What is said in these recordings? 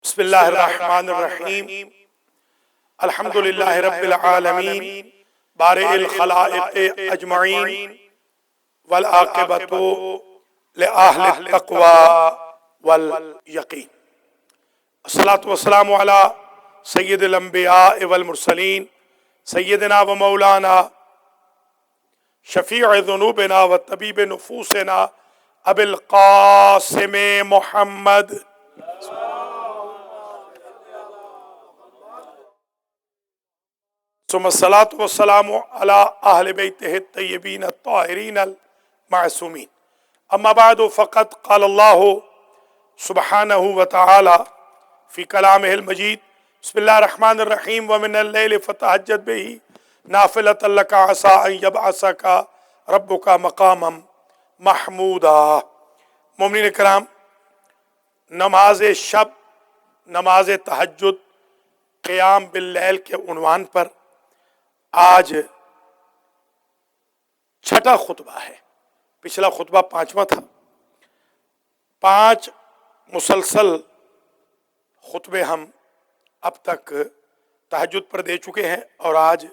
بسم اللہ الرحمن الرحیم الحمدللہ رب العالمین بارئ الخلائق اجمعین والعاقبۃ لأہل التقوی والیقین۔ الصلاۃ والسلام علی سید الانبیاء والمرسلین سیدنا و مولانا شفیع ذنوبنا و طبیب نفوسنا ابی القاسم محمد ثم الصلاۃ والسلام علی اہل بیتہ الطیبین الطاہرین المعصومین۔ اما بعد فقد قال اللہ سبحانہ وتعالی فی کلامہ المجید بسم اللہ الرحمن الرحیم ومن اللیل فتہجد بہ نافلۃ لک عسیٰ ان یبعثک ربک مقاما محمودا۔ مومنین کرام، نماز شب، نماز تہجد، قیام باللیل کے عنوان پر آج چھٹا خطبہ ہے۔ پچھلا خطبہ پانچواں تھا۔ 5 مسلسل خطبے ہم اب تک تہجد پر دے چکے ہیں اور آج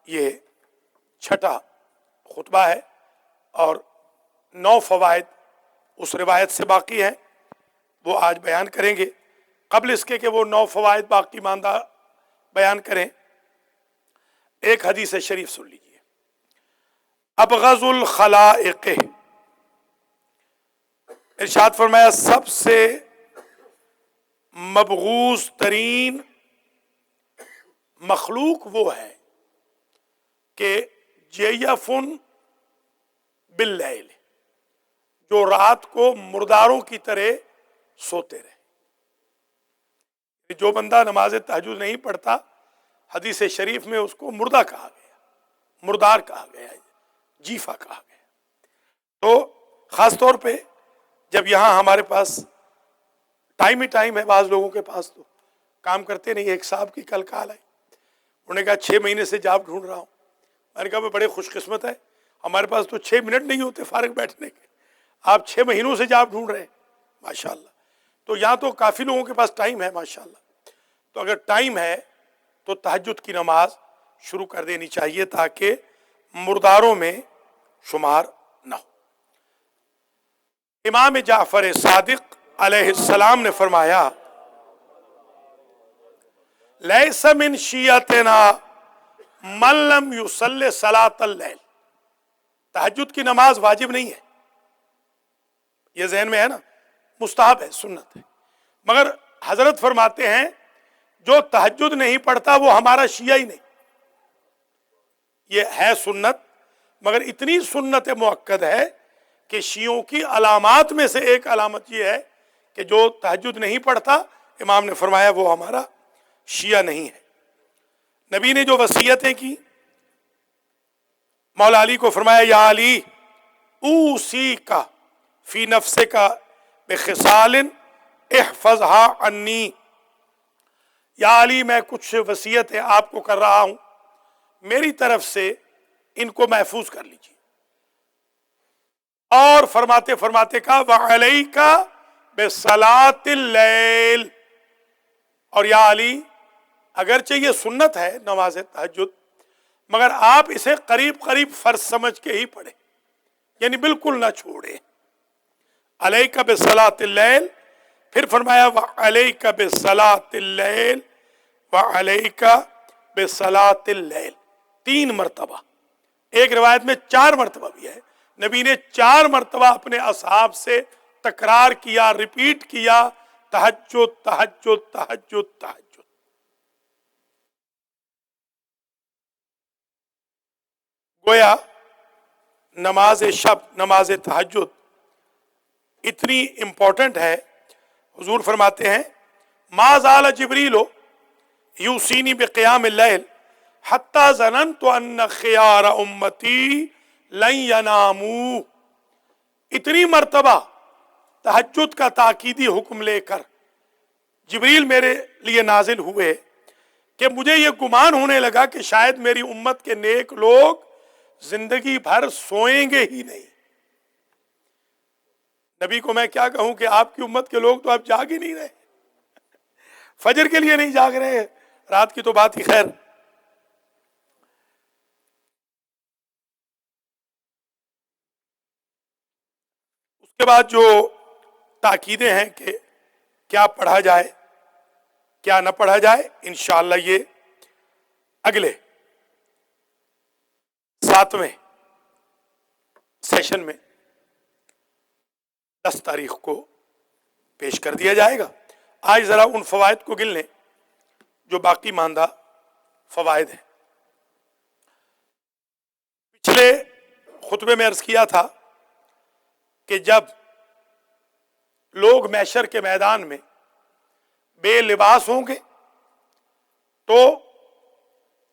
یہ چھٹا خطبہ ہے، اور 9 فوائد اس روایت سے باقی ہیں، وہ آج بیان کریں گے۔ قبل اس کے کہ وہ 9 فوائد باقی ماندہ بیان کریں، ایک حدیث شریف سن لیجیے۔ ابغض الخلائق، ارشاد فرمایا سب سے مبغوض ترین مخلوق وہ ہے کہ جیفن باللیل، جو رات کو مرداروں کی طرح سوتے رہے۔ جو بندہ نماز تہجد نہیں پڑھتا، حدیث شریف میں اس کو مردہ کہا گیا، مردار کہا گیا، جیفا کہا گیا۔ تو خاص طور پہ جب یہاں ہمارے پاس ٹائم ہی ٹائم ہے، بعض لوگوں کے پاس تو کام کرتے نہیں۔ ایک صاحب کی کل کال آئی، انہوں نے کہا 6 مہینے سے جاب ڈھونڈ رہا ہوں۔ میں نے کہا وہ بڑے خوش قسمت ہے، ہمارے پاس تو 6 منٹ نہیں ہوتے فارغ بیٹھنے کے، آپ 6 مہینوں سے جاب ڈھونڈ رہے ہیں، ماشاءاللہ۔ تو یہاں تو کافی لوگوں کے پاس ٹائم ہے ماشاءاللہ۔ تو اگر ٹائم ہے تو تہجد کی نماز شروع کر دینی چاہیے تاکہ مرداروں میں شمار نہ ہو۔ امام جعفر صادق علیہ السلام نے فرمایا لیس من شیعتنا من لم یصلی صلاۃ اللیل، تہجد کی نماز واجب نہیں ہے، یہ ذہن میں ہے نا، مستحب ہے، سنت ہے، مگر حضرت فرماتے ہیں جو تہجد نہیں پڑھتا وہ ہمارا شیعہ ہی نہیں۔ یہ ہے سنت، مگر اتنی سنت مؤکد ہے کہ شیعوں کی علامات میں سے ایک علامت یہ ہے کہ جو تہجد نہیں پڑھتا، امام نے فرمایا وہ ہمارا شیعہ نہیں ہے۔ نبی نے جو وصیتیں کی، مولا علی کو فرمایا یا علی اوصیک فی نفسک بخصال احفظها عنی، یا علی میں کچھ وصیتیں آپ کو کر رہا ہوں، میری طرف سے ان کو محفوظ کر لیجیے۔ اور فرماتے فرماتے کہا وعلیک بصلاۃ اللیل، اور یا علی اگرچہ یہ سنت ہے نماز تہجد، مگر آپ اسے قریب قریب فرض سمجھ کے ہی پڑھیں، یعنی بالکل نہ چھوڑیں۔ علیک بصلاۃ اللیل، پھر فرمایا وعلیک بصلاۃ اللیل وعلیک بصلاۃ اللیل، 3 مرتبہ۔ ایک روایت میں 4 مرتبہ بھی ہے، نبی نے 4 مرتبہ اپنے اصحاب سے تکرار کیا، ریپیٹ کیا، تہجد تہجد تہجد تہجد۔ گویا نماز شب، نماز تہجد اتنی امپورٹنٹ ہے، حضور فرماتے ہیں ما زال جبریل یوصینی بقیام اللیل حتی ظننت ان خیار امتی لن یناموا۔ اتنی مرتبہ تہجد کا تاکیدی حکم لے کر جبریل میرے لیے نازل ہوئے کہ مجھے یہ گمان ہونے لگا کہ شاید میری امت کے نیک لوگ زندگی بھر سوئیں گے ہی نہیں۔ نبی کو میں کیا کہوں کہ آپ کی امت کے لوگ تو اب جاگ ہی نہیں رہے، فجر کے لیے نہیں جاگ رہے ہیں، رات کی تو بات ہی خیر۔ اس کے بعد جو تاکیدیں ہیں کہ کیا پڑھا جائے کیا نہ پڑھا جائے، انشاءاللہ یہ اگلے 7ویں سیشن میں 10 تاریخ کو پیش کر دیا جائے گا۔ آج ذرا ان فوائد کو گن لیں جو باقی ماندہ فوائد ہیں۔ پچھلے خطبے میں عرض کیا تھا کہ جب لوگ محشر کے میدان میں بے لباس ہوں گے تو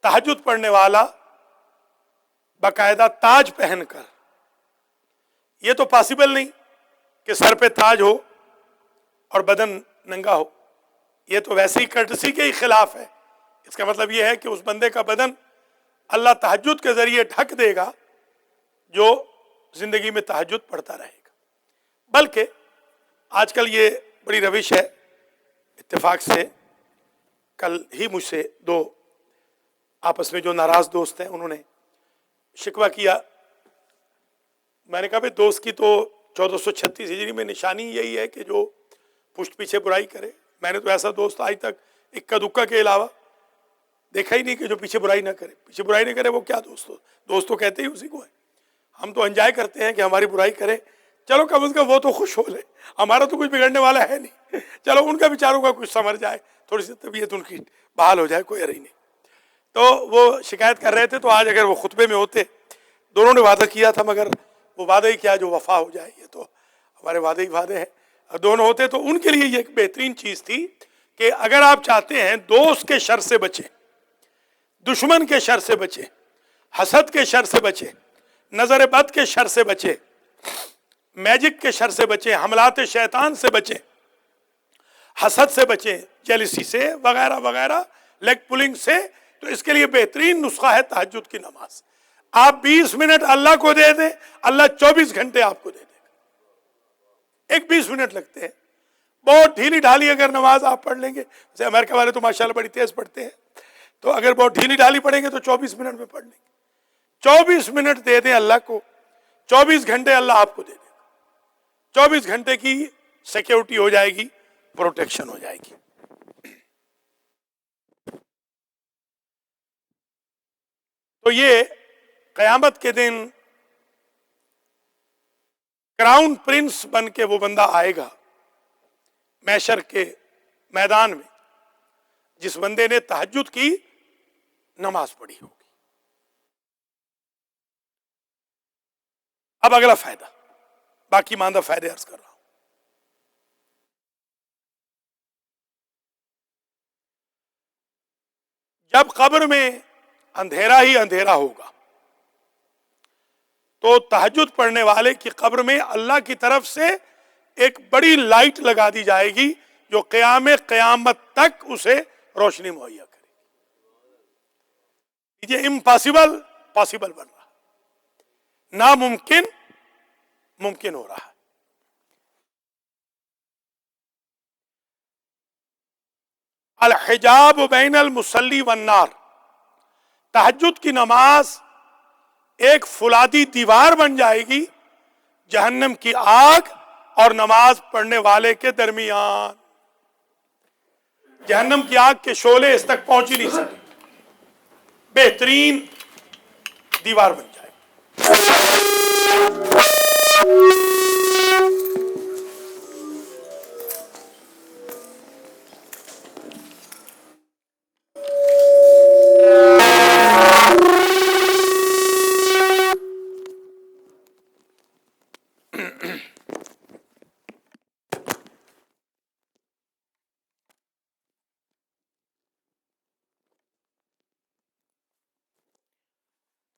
تہجد پڑھنے والا باقاعدہ تاج پہن کر، یہ تو پاسبل نہیں کہ سر پہ تاج ہو اور بدن ننگا ہو، یہ تو ویسے ہی کرٹسی کے ہی خلاف ہے۔ اس کا مطلب یہ ہے کہ اس بندے کا بدن اللہ تہجد کے ذریعے ڈھک دے گا جو زندگی میں تہجد پڑھتا رہے گا۔ بلکہ آج کل یہ بڑی روش ہے، اتفاق سے کل ہی مجھ سے 2 آپس میں جو ناراض دوست ہیں انہوں نے شکوہ کیا۔ میں نے کہا بھئی دوست کی تو 1436 ہجری میں نشانی یہی ہے کہ جو پشت پیچھے برائی کرے۔ میں نے تو ایسا دوست آج تک اکا دکا کے علاوہ دیکھا ہی نہیں کہ جو پیچھے برائی نہ کرے۔ پیچھے برائی نہیں کرے وہ کیا دوست تو کہتے ہی اسی کو ہے۔ ہم تو انجوائے کرتے ہیں کہ ہماری برائی کرے، چلو کم از کم وہ تو خوش ہو لے، ہمارا تو کچھ بگڑنے والا ہے نہیں، چلو ان کا بیچاروں کا کچھ سمجھ جائے، تھوڑی سی طبیعت ان کی بحال ہو جائے، کوئی ارے نہیں۔ تو وہ شکایت کر رہے تھے، تو آج اگر وہ خطبے میں ہوتے، دونوں نے وعدہ کیا تھا مگر وہ وعدہ ہی کیا جو وفا ہو جائے، یہ تو ہمارے وعدے ہی وعدے ہیں، اور دونوں ہوتے تو ان کے لیے یہ ایک بہترین چیز تھی کہ اگر آپ چاہتے ہیں دوست کے شر سے بچیں، دشمن کے شر سے بچیں، حسد کے شر سے بچیں، نظر بد کے شر سے بچیں، میجک کے شر سے بچیں، حملات شیطان سے بچیں، حسد سے بچیں، جیلسی سے وغیرہ وغیرہ، لیگ پولنگ سے، تو اس کے لیے بہترین نسخہ ہے تہجد کی نماز۔ آپ 20 منٹ اللہ کو دے دیں، اللہ 24 گھنٹے آپ کو دے دے گا۔ ایک 20 منٹ لگتے ہیں، بہت ڈھیلی ڈھالی اگر نماز آپ پڑھ لیں گے، جیسے امریکہ والے تو ماشاءاللہ بڑی تیز پڑھتے ہیں، تو اگر بہت ڈھیلی ڈھالی پڑھیں گے تو 24 منٹ میں پڑھ لیں گے۔ 24 منٹ دے دیں اللہ کو، 24 گھنٹے اللہ آپ کو دے دے گا۔ 24 گھنٹے کی سیکیورٹی ہو جائے گی، پروٹیکشن ہو جائے گی۔ تو یہ قیامت کے دن کراؤن پرنس بن کے وہ بندہ آئے گا محشر کے میدان میں جس بندے نے تہجد کی نماز پڑھی ہوگی۔ اب اگلا فائدہ، باقی ماندہ فائدے عرض کر رہا ہوں۔ جب قبر میں اندھیرا ہی اندھیرا ہوگا تو تہجد پڑھنے والے کی قبر میں اللہ کی طرف سے ایک بڑی لائٹ لگا دی جائے گی جو قیامت تک اسے روشنی مہیا کرے گی۔ یہ امپاسبل پاسبل بن رہا، ناممکن ممکن ہو رہا ہے۔ الحجاب بین المصلی والنار، تہجد کی نماز ایک فولادی دیوار بن جائے گی جہنم کی آگ اور نماز پڑھنے والے کے درمیان۔ جہنم کی آگ کے شعلے اس تک پہنچ ہی نہیں سکے، بہترین دیوار بن جائے گی۔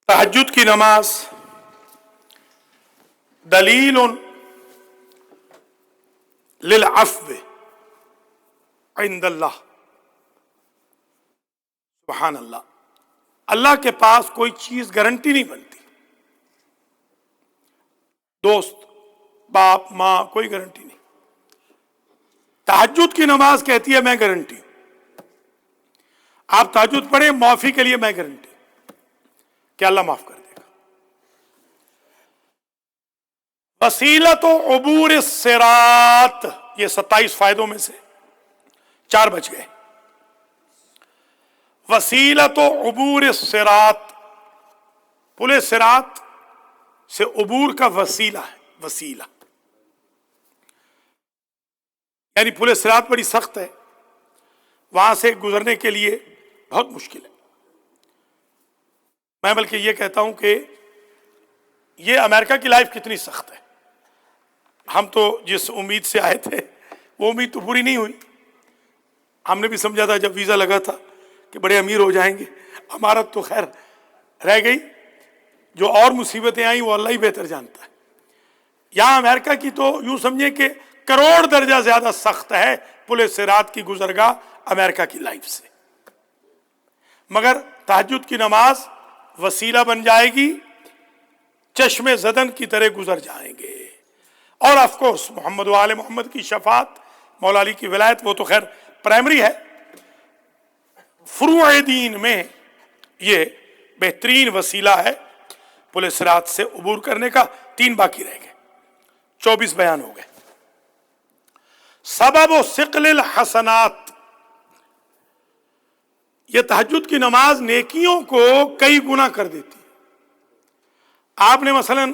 تہجد کی نماز دلیل للعفو عند اللہ، سبحان اللہ، اللہ کے پاس کوئی چیز گارنٹی نہیں بنتی، دوست، باپ، ماں، کوئی گارنٹی نہیں۔ تہجد کی نماز کہتی ہے میں گارنٹی ہوں۔ آپ تہجد پڑھیں، معافی کے لیے میں گارنٹی کہ اللہ معاف کر دے گا۔ وسیلۃ عبور الصراط، یہ 27 فائدوں میں سے 4 بچ گئے۔ وسیلۃ عبور الصراط، پل صراط سے عبور کا وسیلہ ہے، وسیلہ یعنی پل صراط بڑی سخت ہے، وہاں سے گزرنے کے لیے بہت مشکل ہے۔ میں بلکہ یہ کہتا ہوں کہ یہ امریکہ کی لائف کتنی سخت ہے۔ ہم تو جس امید سے آئے تھے وہ امید تو پوری نہیں ہوئی۔ ہم نے بھی سمجھا تھا جب ویزا لگا تھا کہ بڑے امیر ہو جائیں گے، ہمارا تو خیر رہ گئی، جو اور مصیبتیں آئیں وہ اللہ ہی بہتر جانتا ہے۔ یہاں امریکہ کی تو یوں سمجھیں کہ کروڑ درجہ زیادہ سخت ہے پل صراط کی گزرگاہ امریکہ کی لائف سے، مگر تہجد کی نماز وسیلہ بن جائے گی، چشم زدن کی طرح گزر جائیں گے۔ اور آف کورس محمد و آل محمد کی شفاعت، مولا علی کی ولایت، وہ تو خیر پرائمری ہے، فروع دین میں یہ بہترین وسیلہ ہے پل صراط سے عبور کرنے کا۔ 3 باقی رہ گئے، 24 بیان ہو گئے۔ سبب و ثقل الحسنات، یہ تہجد کی نماز نیکیوں کو کئی گنا کر دیتی ہے۔ آپ نے مثلا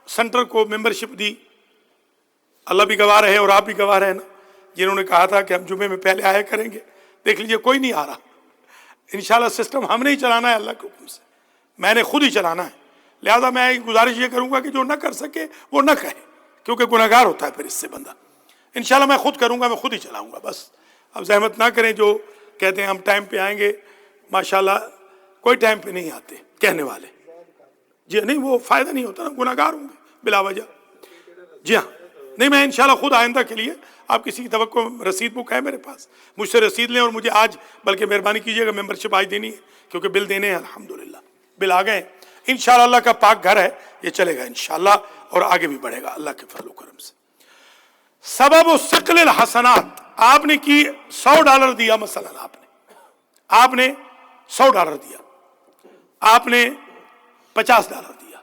سینٹر کو ممبرشپ دی، اللہ بھی گواہ رہے اور آپ بھی گواہ رہے نا، جنہوں نے کہا تھا کہ ہم جمعے میں پہلے آیا کریں گے، دیکھ لیجئے کوئی نہیں آ رہا۔ انشاءاللہ سسٹم ہم نے ہی چلانا ہے اللہ کے حکم سے، میں نے خود ہی چلانا ہے۔ لہذا میں گزارش یہ کروں گا کہ جو نہ کر سکے وہ نہ کہے، کیونکہ گناہگار ہوتا ہے پھر اس سے بندہ۔ انشاءاللہ میں خود کروں گا، میں خود ہی چلاؤں گا، بس اب زحمت نہ کریں جو کہتے ہیں ہم ٹائم پہ آئیں گے، ماشاءاللہ کوئی ٹائم پہ نہیں آتے کہنے والے، جی نہیں وہ فائدہ نہیں ہوتا نا، گناہگار ہوں گے بلا وجہ۔ جی ہاں، نہیں میں انشاءاللہ خود آئندہ کے لیے، آپ کسی کی توقع، رسید بک ہے میرے پاس، مجھ سے رسید لیں اور مجھے آج، بلکہ مہربانی کیجیے گا ممبرشپ آج دینی ہے، کیونکہ بل دینے ہیں، الحمدللہ بل آ گئے۔ انشاءاللہ اللہ کا پاک گھر ہے، یہ چلے گا انشاءاللہ اور آگے بھی بڑھے گا اللہ کے فضل و کرم سے۔ سبب و ثقل الحسنات، آپ نے کی $100 دیا، مثلا آپ نے $100 دیا، آپ نے $50 دیا،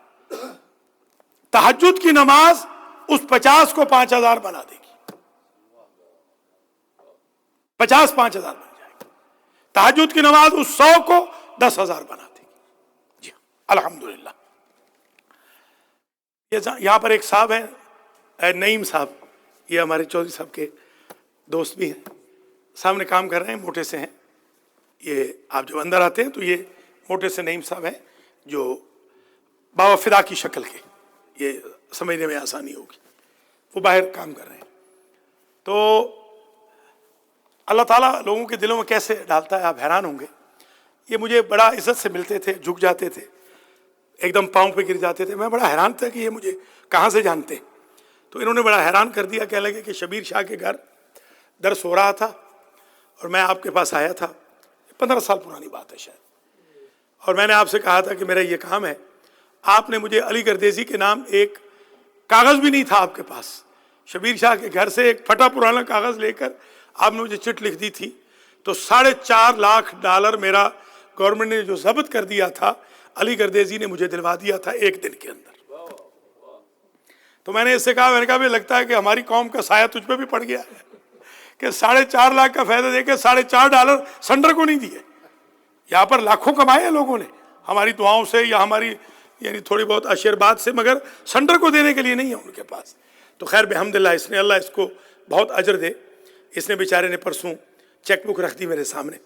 تہجد کی نماز اس 50 کو 5000 بنا دے گی، 50 5000 بن جائے گی۔ تہجد کی نماز اس 100 کو 10,000 بنا دے گی۔ جی الحمدللہ۔ یہاں پر ایک صاحب ہیں، نعیم صاحب، یہ ہمارے چودھری صاحب کے دوست بھی ہیں، سامنے کام کر رہے ہیں، موٹے سے ہیں یہ، آپ جب اندر آتے ہیں تو یہ موٹے سے نعیم صاحب ہیں جو بابا فدا کی شکل کے، یہ سمجھنے میں آسانی ہوگی، وہ باہر کام کر رہے ہیں۔ تو اللہ تعالیٰ لوگوں کے دلوں میں کیسے ڈالتا ہے آپ حیران ہوں گے۔ یہ مجھے بڑا عزت سے ملتے تھے، جھک جاتے تھے، ایک دم پاؤں پہ گر جاتے تھے، میں بڑا حیران تھا کہ یہ مجھے کہاں سے جانتے ہیں۔ تو انہوں نے بڑا حیران کر دیا، کہنے لگے کہ شبیر شاہ کے گھر درس ہو رہا تھا اور میں آپ کے پاس آیا تھا، 15 سال پرانی بات ہے شاید، اور میں نے آپ سے کہا تھا کہ میرا یہ کام ہے۔ آپ نے مجھے علی گردیزی کے نام، ایک کاغذ بھی نہیں تھا آپ کے پاس، شبیر شاہ کے گھر سے ایک پھٹا پرانا کاغذ لے کر آپ نے مجھے چٹ لکھ دی تھی، تو $4.5 میرا گورنمنٹ نے جو ضبط کر دیا تھا، علی گردیزی نے مجھے دلوا دیا تھا 1 دن کے اندر۔ تو میں نے اس سے کہا، میں نے کہا بھی لگتا ہے کہ ہماری قوم کا سایہ تجھ پہ بھی پڑ گیا ہے کہ 4.5 لاکھ کا فائدہ دے کے $4.5 سینٹر کو نہیں دیے۔ یہاں پر لاکھوں کمائے ہیں لوگوں نے ہماری دعاؤں سے یا ہماری یعنی تھوڑی بہت آشیرواد سے، مگر سینٹر کو دینے کے لیے نہیں ہے ان کے پاس۔ تو خیر بحمدللہ، اس نے، اللہ اس کو بہت اجر دے، اس نے بیچارے نے پرسوں چیک بک رکھ دی میرے سامنے،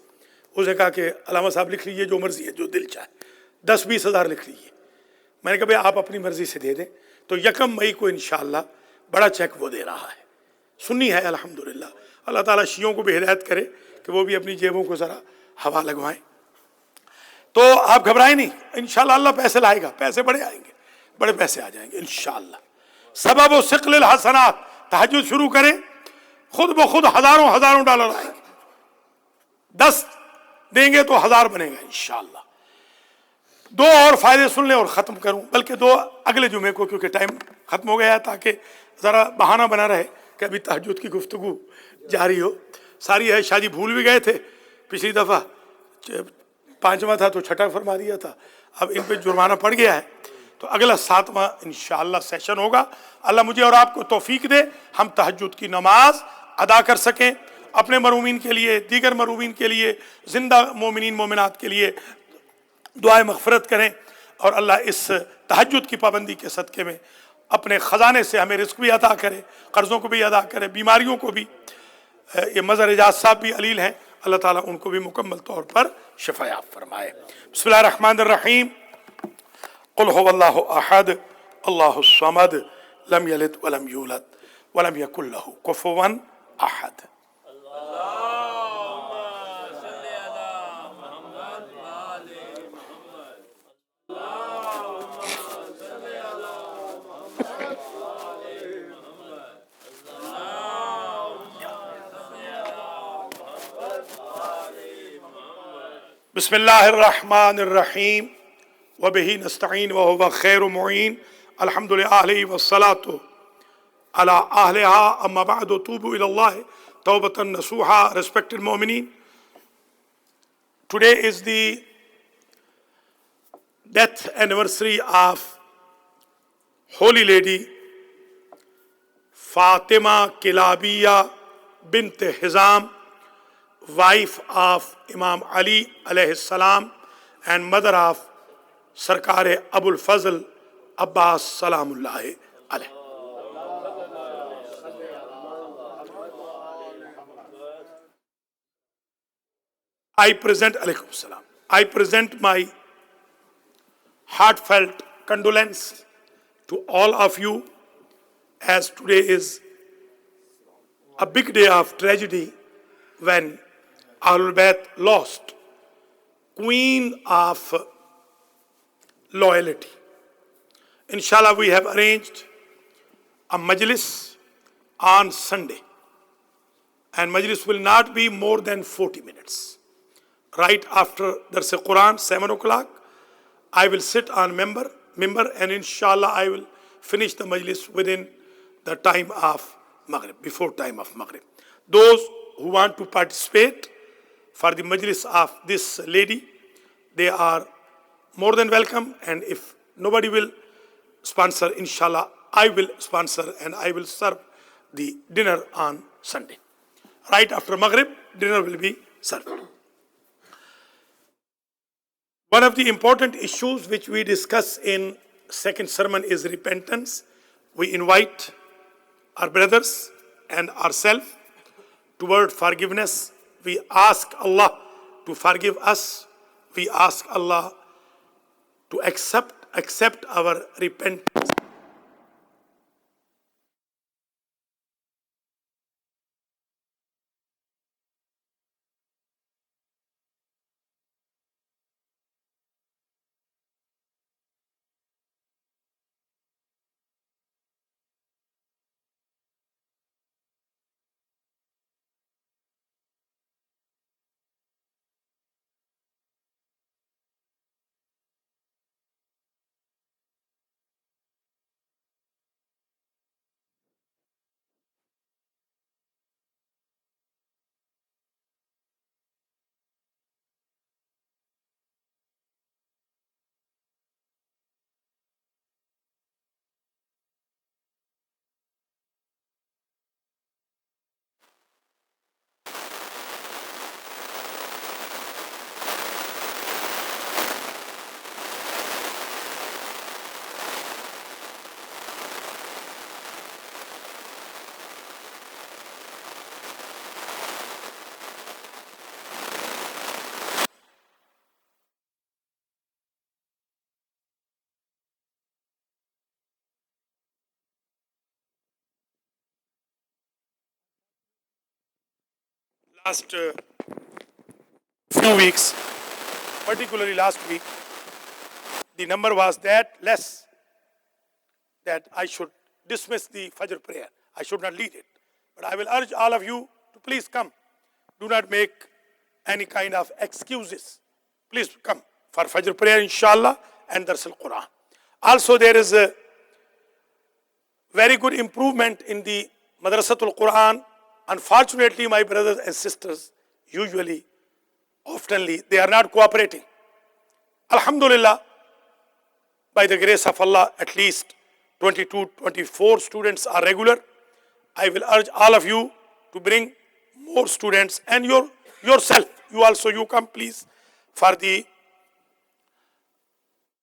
اس نے کہا کہ علامہ صاحب لکھ لیجیے جو مرضی ہے، جو دل چاہے، 10-20 ہزار لکھ لیجیے۔ میں نے کہا بھائی آپ اپنی مرضی سے دے دیں۔ تو 1 مئی کو انشاءاللہ بڑا چیک وہ دے رہا ہے، سنی ہے الحمدللہ۔ اللہ تعالیٰ شیعوں کو بھی ہدایت کرے کہ وہ بھی اپنی جیبوں کو ذرا ہوا لگوائیں۔ تو آپ گھبرائیں نہیں، انشاءاللہ اللہ پیسے لائے گا، پیسے بڑے آئیں گے، بڑے پیسے آ جائیں گے انشاءاللہ۔ سبب و ثقل الحسنات، تہجد شروع کریں، خود بخود ہزاروں ڈالر آئیں گے، 10 دیں گے تو 1000 بنے گا انشاءاللہ۔ 2 اور فائدے سن لیں اور ختم کروں، بلکہ 2 اگلے جمعے کو، کیونکہ ٹائم ختم ہو گیا ہے، تاکہ ذرا بہانہ بنا رہے کہ ابھی تہجد کی گفتگو جاری ہو۔ ساری ہے شادی بھول بھی گئے تھے پچھلی دفعہ، 5واں تھا تو چھٹا فرما دیا تھا، اب ان پہ جرمانہ پڑ گیا ہے، تو اگلا 7واں انشاءاللہ سیشن ہوگا۔ اللہ مجھے اور آپ کو توفیق دے ہم تہجد کی نماز ادا کر سکیں، اپنے مرحومین کے لیے، دیگر مرحومین کے لیے، زندہ مومنین مومنات کے لیے دعائیں مغفرت کریں، اور اللہ اس تہجد کی پابندی کے صدقے میں اپنے خزانے سے ہمیں رزق بھی عطا کرے، قرضوں کو بھی ادا کرے، بیماریوں کو بھی۔ یہ مظہر اعجاز صاحب بھی علیل ہیں، اللہ تعالیٰ ان کو بھی مکمل طور پر شفا یاب فرمائے۔ بسم اللہ الرحمن الرحیم۔ قل هو اللہ احد اللہ الصمد لم یلد ولم یولد ولم یکن له کفوا احد۔ بسم اللہ الرحمن الرحیم وبہ نستعین وہو خیر معین الحمد للہ والصلاة علی اہلہا اما بعد توبوا الی اللہ توبۃ نصوحا۔ Respected Mu'mineen, today is the death anniversary of Holy Lady Fatima Kilabiyya bint Hizam, wife of Imam Ali alayhi salam and mother of Sarkar Abul Fazl Abbas Salamullahi alayhi. I present my heartfelt condolence to all of you, as today is a big day of tragedy when Ahlul Bayt lost Queen of Loyalty. Inshallah, we have arranged a majlis on Sunday, and majlis will not be more than 40 minutes. Right after Dars Quran, 7 o'clock, I will sit on member, and inshallah I will finish the majlis within the time of Maghrib, before time of Maghrib. Those who want to participate for the majlis of this lady, they are more than welcome, and if nobody will sponsor, inshallah I will sponsor and I will serve the dinner on Sunday. Right after Maghrib, dinner will be served. One of the important issues which we discuss in second sermon is repentance. We invite our brothers and ourselves toward forgiveness. We ask Allah to forgive us. We ask Allah to accept our repentance. Last few weeks, particularly last week, the number was that less that I should dismiss the Fajr prayer. I should not lead it. But I will urge all of you to please come. Do not make any kind of excuses. Please come for Fajr prayer, inshallah, and Dars al-Quran. Also, there is a very good improvement in the Madrasatul Quran. Unfortunately, my brothers and sisters usually oftenly they are not cooperating. Alhamdulillah, by the grace of Allah, at least 22, 24 students are regular. I will urge all of you to bring more students, and yourself, you come please for the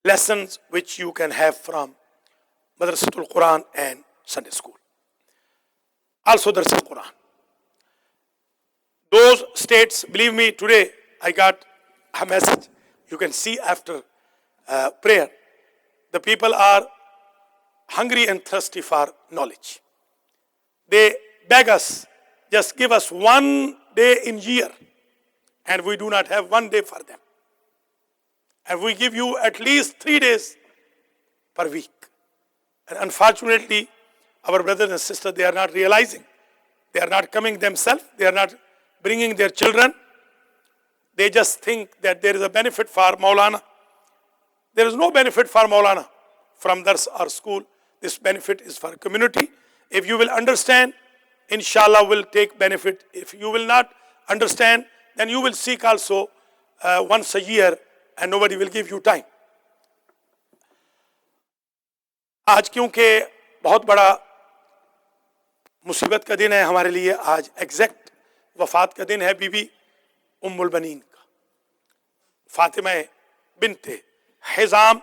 lessons which you can have from Madrasatul Quran and Sunday school. Also Dars al-Quran. Those states, believe me, today I got a message. You can see after prayer, the people are hungry and thirsty for knowledge. They beg us, just give us 1 day in year, and we do not have 1 day for them. And we give you at least 3 days per week. And unfortunately, our brothers and sisters, they are not realizing. They are not coming themselves. They are not bringing their children. They just think that there is a benefit for Maulana. There is no benefit for Maulana from Dars or school. This benefit is for community. If you will understand, inshallah will take benefit. If you will not understand, then you will seek also once a year, and nobody will give you time. آج کیونکہ بہت بڑا مصیبت کا دن ہے ہمارے لیے، آج ایگزیکٹ وفات کا دن ہے بی بی ام البنین کا، فاطمہ بنت حزام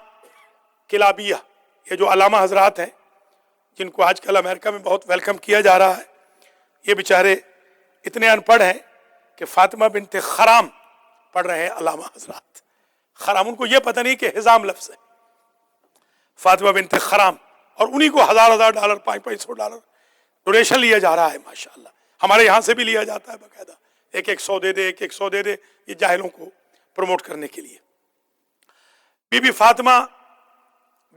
کلابیہ. یہ جو علامہ حضرات ہیں جن کو آج کل امریکہ میں بہت ویلکم کیا جا رہا ہے، یہ بیچارے اتنے ان پڑھ ہیں کہ فاطمہ بنت خرام پڑھ رہے ہیں علامہ حضرات. خرام، ان کو یہ پتہ نہیں کہ حزام لفظ ہے. فاطمہ بنت خرام، اور انہی کو $1000 $500 ڈونیشن لیا جا رہا ہے. ماشاءاللہ ہمارے یہاں سے بھی لیا جاتا ہے باقاعدہ، 100 دے دے، 100 دے دے، یہ جاہلوں کو پروموٹ کرنے کے لیے. بی بی فاطمہ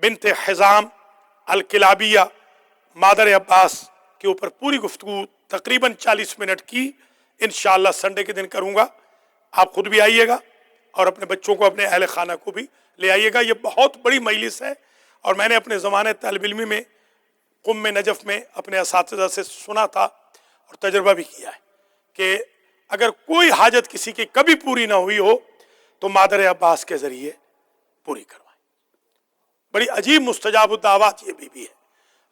بنت حزام الکلابیہ مادر عباس کے اوپر پوری گفتگو تقریباً 40 منٹ کی انشاءاللہ سنڈے کے دن کروں گا. آپ خود بھی آئیے گا اور اپنے بچوں کو، اپنے اہل خانہ کو بھی لے آئیے گا. یہ بہت بڑی مجلس ہے، اور میں نے اپنے زمانے طالب علمی میں قم نجف میں اپنے اساتذہ سے سنا تھا اور تجربہ بھی کیا ہے کہ اگر کوئی حاجت کسی کی کبھی پوری نہ ہوئی ہو تو مادر عباس کے ذریعے پوری کروائیں. بڑی عجیب مستجاب الدعوات یہ بی بی ہے.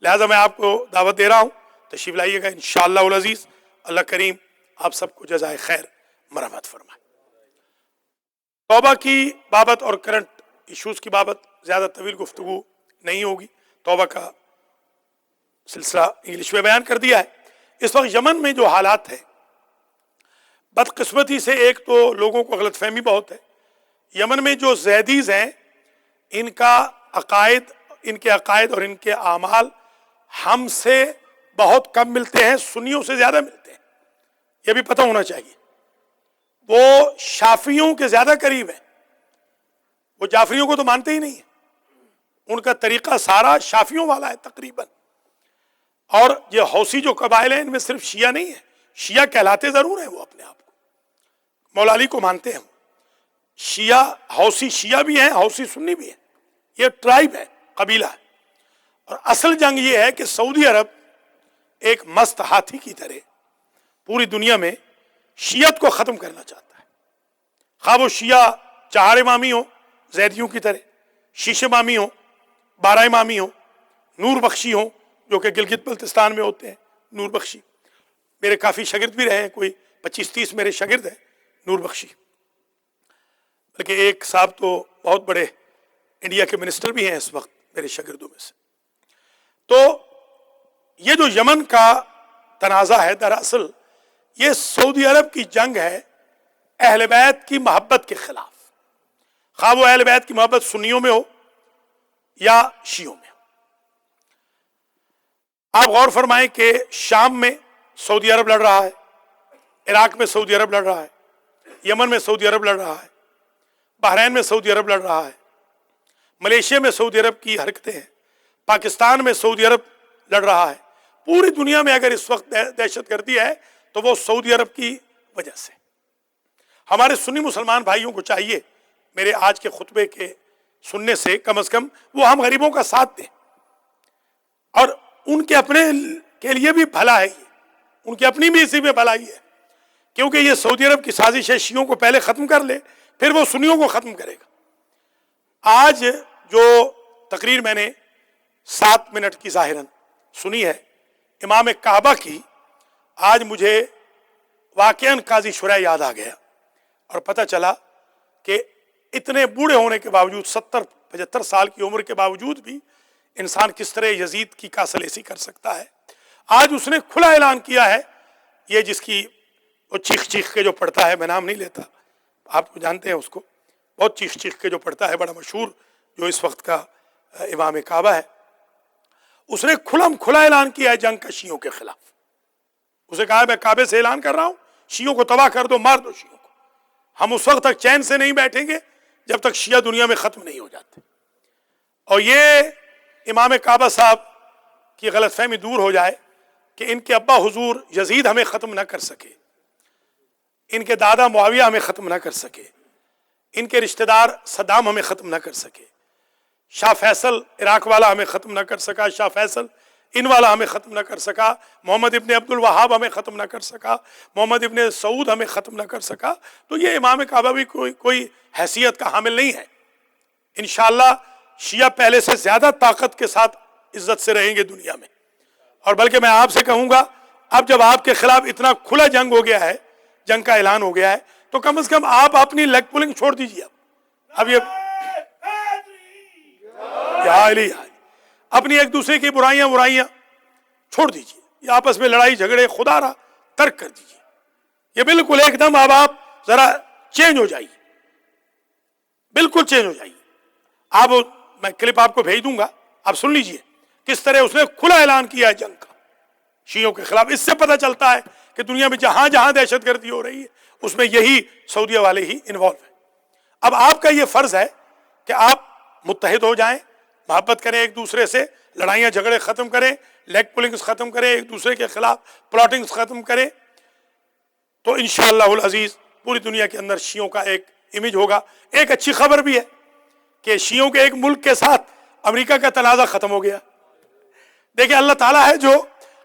لہذا میں آپ کو دعوت دے رہا ہوں، تشریف لائیے گا انشاءاللہ العزیز. اللہ کریم آپ سب کو جزائے خیر مرحمت فرمائے. توبہ کی بابت اور کرنٹ ایشوز کی بابت زیادہ طویل گفتگو نہیں ہوگی. توبہ کا سلسلہ انگلش میں بیان کر دیا ہے. اس وقت یمن میں جو حالات ہیں، بدقسمتی سے ایک تو لوگوں کو غلط فہمی بہت ہے. یمن میں جو زیدیز ہیں، ان کے عقائد اور ان کے اعمال ہم سے بہت کم ملتے ہیں، سنیوں سے زیادہ ملتے ہیں. یہ بھی پتہ ہونا چاہیے. وہ شافعیوں کے زیادہ قریب ہیں. وہ جعفریوں کو تو مانتے ہی نہیں ہیں. ان کا طریقہ سارا شافعیوں والا ہے تقریباً. اور یہ حوثی جو قبائل ہیں، ان میں صرف شیعہ نہیں ہے. شیعہ کہلاتے ضرور ہیں وہ اپنے آپ کو، مولا علی کو مانتے ہیں. شیعہ حوثی شیعہ بھی ہیں، حوثی سنی بھی ہیں. یہ ٹرائب ہے، قبیلہ ہے. اور اصل جنگ یہ ہے کہ سعودی عرب ایک مست ہاتھی کی طرح پوری دنیا میں شیعت کو ختم کرنا چاہتا ہے. خواہ وہ شیعہ چہار امامی ہو زیدیوں کی طرح، شیش امامی ہو، 12 امامی ہو، نور بخشی ہو جو کہ گلگت بلتستان میں ہوتے ہیں. نور بخشی میرے کافی شاگرد بھی رہے ہیں، کوئی 25-30 میرے شاگرد ہیں نور بخشی. بلکہ ایک صاحب تو بہت بڑے انڈیا کے منسٹر بھی ہیں اس وقت میرے شاگردوں میں سے. تو یہ جو یمن کا تنازع ہے، دراصل یہ سعودی عرب کی جنگ ہے اہل بیت کی محبت کے خلاف. خواہ وہ اہل بیت کی محبت سنیوں میں ہو یا شیعوں میں ہو. آپ غور فرمائیں کہ شام میں سعودی عرب لڑ رہا ہے، عراق میں سعودی عرب لڑ رہا ہے، یمن میں سعودی عرب لڑ رہا ہے، بحرین میں سعودی عرب لڑ رہا ہے، ملیشیا میں سعودی عرب کی حرکتیں ہیں، پاکستان میں سعودی عرب لڑ رہا ہے. پوری دنیا میں اگر اس وقت دہشت گردی ہے تو وہ سعودی عرب کی وجہ سے. ہمارے سنی مسلمان بھائیوں کو چاہیے میرے آج کے خطبے کے سننے سے کم از کم وہ ہم غریبوں کا ساتھ دیں، اور ان کے اپنے کے لیے بھی بھلا ہے، یہ ان کی اپنی بھی اسی میں بھلائی ہے کیونکہ یہ سعودی عرب کی سازش ہے شیعوں کو پہلے ختم کر لے پھر وہ سنیوں کو ختم کرے گا۔ آج جو تقریر میں نے 7 منٹ کی ظاہراً سنی ہے امام کعبہ کی، آج مجھے واقعاً قاضی شرح یاد آ گیا اور پتہ چلا کہ اتنے بوڑھے ہونے کے باوجود 70-75 سال کی عمر کے باوجود بھی انسان کس طرح یزید کی کاسلیسی کر سکتا ہے۔ آج اس نے کھلا اعلان کیا ہے، یہ جس کی وہ چیخ چیخ کے جو پڑھتا ہے، میں نام نہیں لیتا، آپ کو جانتے ہیں اس کو، بہت چیخ چیخ کے جو پڑھتا ہے، بڑا مشہور جو اس وقت کا امام کعبہ ہے، اس نے کھلا اعلان کیا ہے جنگ کا شیعوں کے خلاف۔ اسے کہا ہے میں کعبے سے اعلان کر رہا ہوں، شیعوں کو تباہ کر دو، مار دو شیعوں کو، ہم اس وقت تک چین سے نہیں بیٹھیں گے جب تک شیعہ دنیا میں ختم نہیں ہو جاتے۔ اور یہ امام کعبہ صاحب کی غلط فہمی دور ہو جائے کہ ان کے ابا حضور یزید ہمیں ختم نہ کر سکے، ان کے دادا معاویہ ہمیں ختم نہ کر سکے، ان کے رشتہ دار صدام ہمیں ختم نہ کر سکے، شاہ فیصل عراق والا ہمیں ختم نہ کر سکا، شاہ فیصل ان والا ہمیں ختم نہ کر سکا، محمد ابن عبد الوہاب ہمیں ختم نہ کر سکا، محمد ابن سعود ہمیں ختم نہ کر سکا۔ تو یہ امام کعبہ بھی کوئی حیثیت کا حامل نہیں ہے۔ انشاءاللہ شیعہ پہلے سے زیادہ طاقت کے ساتھ عزت سے رہیں گے دنیا میں، اور بلکہ میں آپ سے کہوں گا اب جب آپ کے خلاف اتنا کھلا جنگ ہو گیا ہے، جنگ کا اعلان ہو گیا ہے، تو کم از کم آپ اپنی لیگ پولنگ چھوڑ دیجیے۔ اب یہ اپنی ایک دوسرے کی برائیاں چھوڑ دیجیے، یہ آپس میں لڑائی جھگڑے خدا را ترک کر دیجیے، یہ بالکل ایک دم اب آپ ذرا چینج ہو جائیے، بالکل چینج ہو جائیے۔ آپ میں کلپ آپ کو بھیج دوں گا، آپ سن لیجئے کس طرح اس نے کھلا اعلان کیا ہے جنگ کا شیعوں کے خلاف۔ اس سے پتہ چلتا ہے کہ دنیا میں جہاں جہاں دہشت گردی ہو رہی ہے اس میں یہی سعودیہ والے ہی انوالو ہیں۔ اب آپ کا یہ فرض ہے کہ آپ متحد ہو جائیں، محبت کریں ایک دوسرے سے، لڑائیاں جھگڑے ختم کریں، لیگ پولنگز ختم کریں، ایک دوسرے کے خلاف پلاٹنگز ختم کریں، تو انشاءاللہ العزیز پوری دنیا کے اندر شیعوں کا ایک امیج ہوگا۔ ایک اچھی خبر بھی ہے کہ شیعوں کے ایک ملک کے ساتھ امریکہ کا تنازع ختم ہو گیا۔ دیکھیں اللہ تعالیٰ ہے جو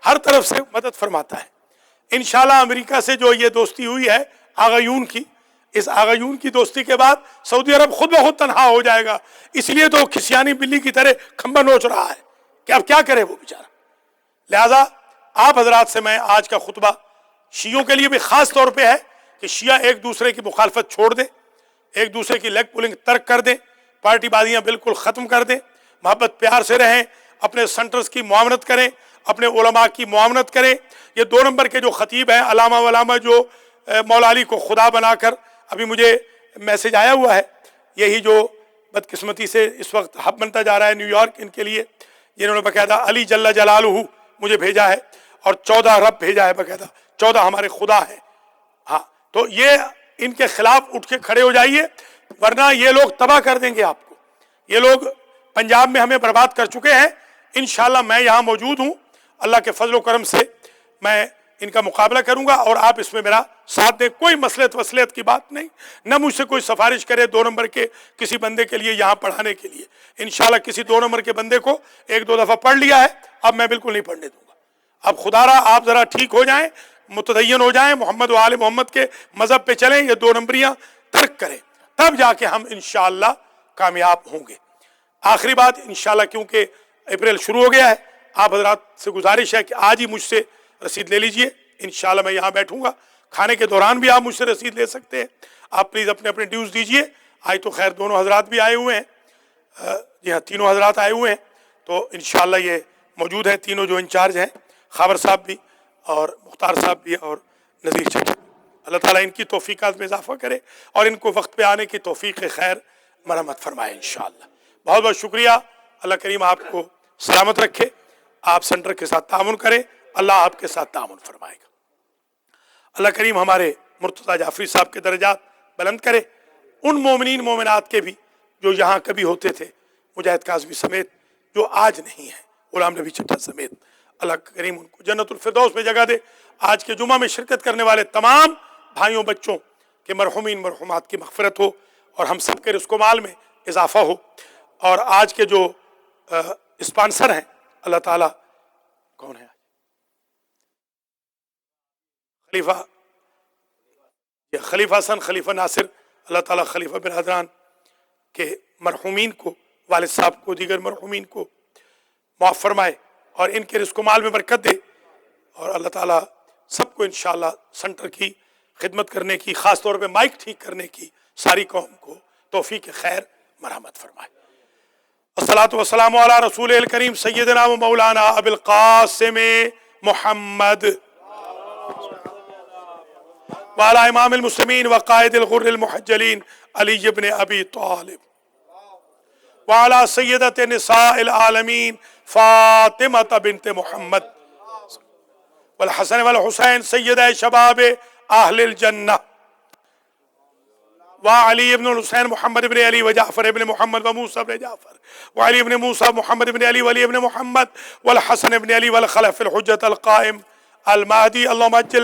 ہر طرف سے مدد فرماتا ہے۔ انشاءاللہ امریکہ سے جو یہ دوستی ہوئی ہے آغایون کی، اس آغایون کی دوستی کے بعد سعودی عرب خود بخود تنہا ہو جائے گا۔ اس لیے تو کھسیانی بلی کی طرح کھمبا نوچ رہا ہے کہ اب کیا کرے وہ بیچارہ۔ لہذا آپ حضرات سے میں آج کا خطبہ شیعوں کے لیے بھی خاص طور پہ ہے کہ شیعہ ایک دوسرے کی مخالفت چھوڑ دیں، ایک دوسرے کی لیگ پولنگ ترک کر دیں، پارٹی بازیاں بالکل ختم کر دیں، محبت پیار سے رہیں، اپنے سنٹرز کی معاونت کریں، اپنے علماء کی معاونت کریں۔ یہ 2 نمبر کے جو خطیب ہیں علامہ ولاما جو مولا علی کو خدا بنا کر، ابھی مجھے میسج آیا ہوا ہے، یہی جو بدقسمتی سے اس وقت ہب بنتا جا رہا ہے نیو یارک ان کے لیے، جنہوں نے باقاعدہ علی جل جلالہ مجھے بھیجا ہے اور 14 رب بھیجا ہے، باقاعدہ 14 ہمارے خدا ہیں۔ ہاں تو یہ ان کے خلاف اٹھ کے کھڑے ہو جائیے، ورنہ یہ لوگ تباہ کر دیں گے آپ کو۔ یہ لوگ پنجاب میں ہمیں برباد کر چکے ہیں، انشاءاللہ میں یہاں موجود ہوں، اللہ کے فضل و کرم سے میں ان کا مقابلہ کروں گا اور آپ اس میں میرا ساتھ دیں۔ کوئی مسلط وصلیت کی بات نہیں، نہ مجھ سے کوئی سفارش کرے 2 نمبر کے کسی بندے کے لیے یہاں پڑھانے کے لیے۔ انشاءاللہ کسی 2 نمبر کے بندے کو 1-2 دفعہ پڑھ لیا ہے، اب میں بالکل نہیں پڑھنے دوں گا۔ اب خدا را آپ ذرا ٹھیک ہو جائیں، متدین ہو جائیں، محمد و آل محمد کے مذہب پہ چلیں، یہ 2 نمبریاں ترک کریں، تب جا کے ہم انشاءاللہ کامیاب ہوں گے۔ آخری بات انشاءاللہ کیونکہ اپریل شروع ہو گیا ہے، آپ حضرات سے گزارش ہے کہ آج ہی مجھ سے رسید لے لیجئے، انشاءاللہ میں یہاں بیٹھوں گا، کھانے کے دوران بھی آپ مجھ سے رسید لے سکتے ہیں۔ آپ پلیز اپنے اپنے ڈیوز دیجئے۔ آج تو خیر دونوں حضرات بھی آئے ہوئے ہیں، جی ہاں تینوں حضرات آئے ہوئے ہیں، تو انشاءاللہ یہ موجود ہیں تینوں جو انچارج ہیں، خاور صاحب بھی اور مختار صاحب بھی اور نذیر چچا۔ اللہ تعالیٰ ان کی توفیقات میں اضافہ کرے اور ان کو وقت پہ آنے کی توفیق خیر مرحمت فرمائے انشاءاللہ۔ بہت بہت شکریہ، اللہ کریم آپ کو سلامت رکھے، آپ سینٹر کے ساتھ تعاون کریں، اللہ آپ کے ساتھ تعاون فرمائے گا۔ اللہ کریم ہمارے مرتضیٰ جعفری صاحب کے درجات بلند کرے، ان مومنین مومنات کے بھی جو یہاں کبھی ہوتے تھے، مجاہد کاظمی سمیت، جو آج نہیں ہیں، غلام نبی چٹھا سمیت، اللہ کریم ان کو جنت الفردوس میں جگہ دے۔ آج کے جمعہ میں شرکت کرنے والے تمام بھائیوں بچوں کے مرحومین مرحومات کی مغفرت ہو اور ہم سب کے رزق و مال میں اضافہ ہو۔ اور آج کے جو اسپانسر ہیں، اللہ تعالیٰ کون ہے؟ خلیفہ یہ خلیفہ حسن، خلیفہ ناصر، اللہ تعالیٰ خلیفہ برادران کے مرحومین کو، والد صاحب کو، دیگر مرحومین کو معاف فرمائے اور ان کے رزق و مال میں برکت دے، اور اللہ تعالیٰ سب کو انشاءاللہ سنٹر کی خدمت کرنے کی، خاص طور پہ مائک ٹھیک کرنے کی ساری قوم کو توفیق خیر مرحمت فرمائے۔ الصلاۃ والسلام علی رسول الکریم سیدنا و مولانا ابی القاسم محمد وعلی امام المسلمین وقائد الغر المحجلین علی ابن ابی طالب وعلی سیدۃ نساء العالمین فاطمہ بنت محمد والحسن والحسین سیدہ شباب اہل الجنہ وعلی ابن الحسین محمد ابن علی وجعفر ابن محمد وموسیٰ ابن جعفر وعلی ابن موسیٰ محمد ابن علی وعلی ابن محمد والحسن ابن علی والخلف الحجت القائم المہدی اللہم اجل